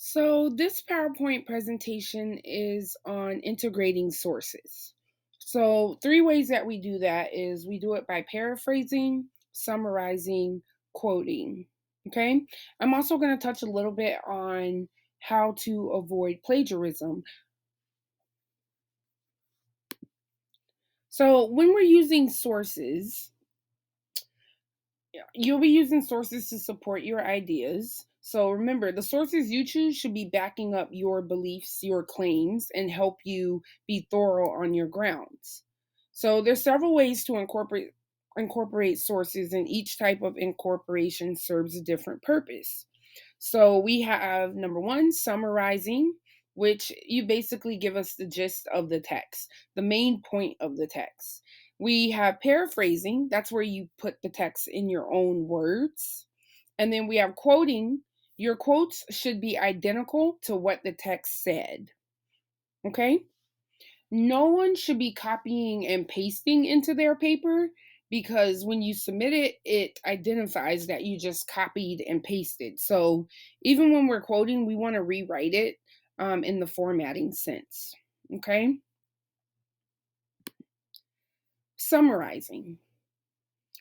So, this PowerPoint presentation is on integrating sources. So, three ways that we do that is we do it by paraphrasing, summarizing, quoting. Okay. I'm also going to touch a little bit on how to avoid plagiarism. So, when we're using sources, you'll be using sources to support your ideas. So remember, the sources you choose should be backing up your beliefs, your claims, and help you be thorough on your grounds. So there's several ways to incorporate sources, and each type of incorporation serves a different purpose. So we have number one, summarizing, which you basically give us the gist of the text, the main point of the text. We have paraphrasing, that's where you put the text in your own words. And then we have quoting. Your quotes should be identical to what the text said. Okay? No one should be copying and pasting into their paper because when you submit it, it identifies that you just copied and pasted. So even when we're quoting, we want to rewrite it in the formatting sense. Okay. Summarizing.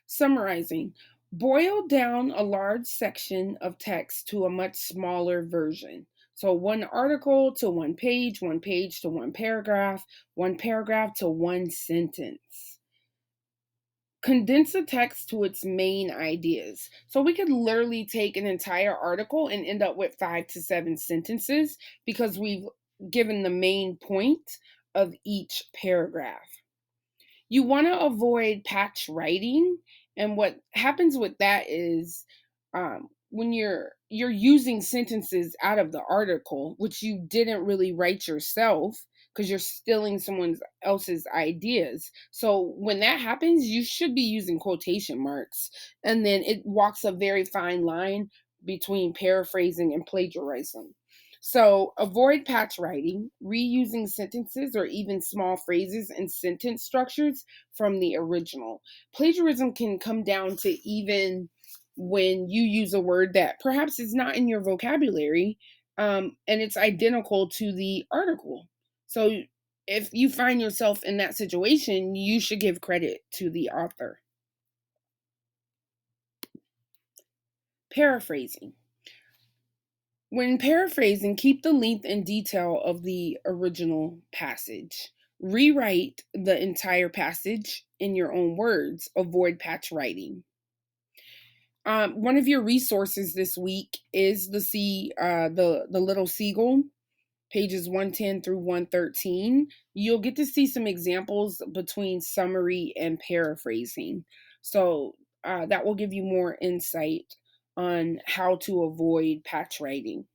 Summarizing. Boil down a large section of text to a much smaller version. So one article to one page to one paragraph to one sentence. Condense a text to its main ideas. So we could literally take an entire article and end up with 5 to 7 sentences because we've given the main point of each paragraph. You want to avoid patch writing, and what happens with that is when you're using sentences out of the article which you didn't really write yourself because you're stealing someone else's ideas. So when that happens, you should be using quotation marks, and then it walks a very fine line between paraphrasing and plagiarism. So avoid patch writing, reusing sentences or even small phrases and sentence structures from the original. Plagiarism can come down to even when you use a word that perhaps is not in your vocabulary, and it's identical to the article. So if you find yourself in that situation, you should give credit to the author. Paraphrasing. When paraphrasing, keep the length and detail of the original passage. Rewrite the entire passage in your own words. Avoid patch writing. One of your resources this week is the little seagull, pages 110 through 113. You'll get to see some examples between summary and paraphrasing. So that will give you more insight on how to avoid patch writing.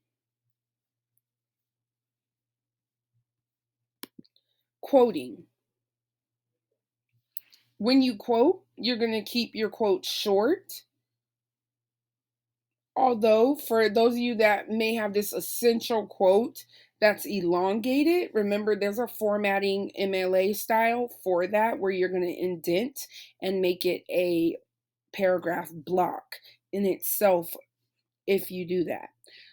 Quoting. When you quote, you're going to keep your quote short. Although, for those of you that may have this essential quote that's elongated, remember there's a formatting MLA style for that where you're going to indent and make it a paragraph block in itself if you do that.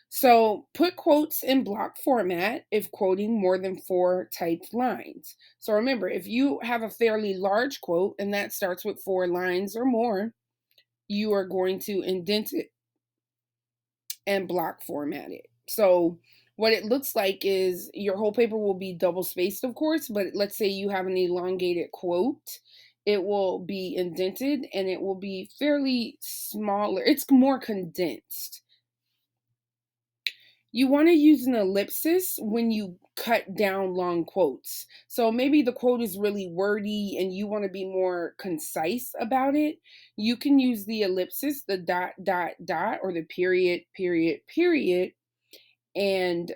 So put quotes in block format if quoting more than 4 typed lines. So remember, if you have a fairly large quote and that starts with 4 lines or more, you are going to indent it and block format it. So what it looks like is your whole paper will be double spaced, of course, but let's say you have an elongated quote. It will be indented and it will be fairly smaller. It's more condensed. You want to use an ellipsis when you cut down long quotes. So maybe the quote is really wordy and you want to be more concise about it. You can use the ellipsis, the dot, dot, dot, or the period, period, period, and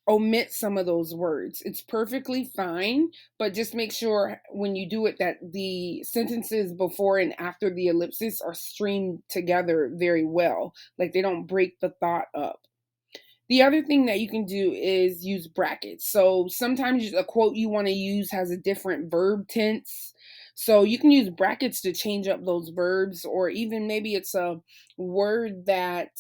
omit some of those words. It's perfectly fine, but just make sure when you do it that the sentences before and after the ellipsis are streamed together very well, like they don't break the thought up. The other thing that you can do is use brackets. So sometimes a quote you want to use has a different verb tense. So you can use brackets to change up those verbs, or even maybe it's a word that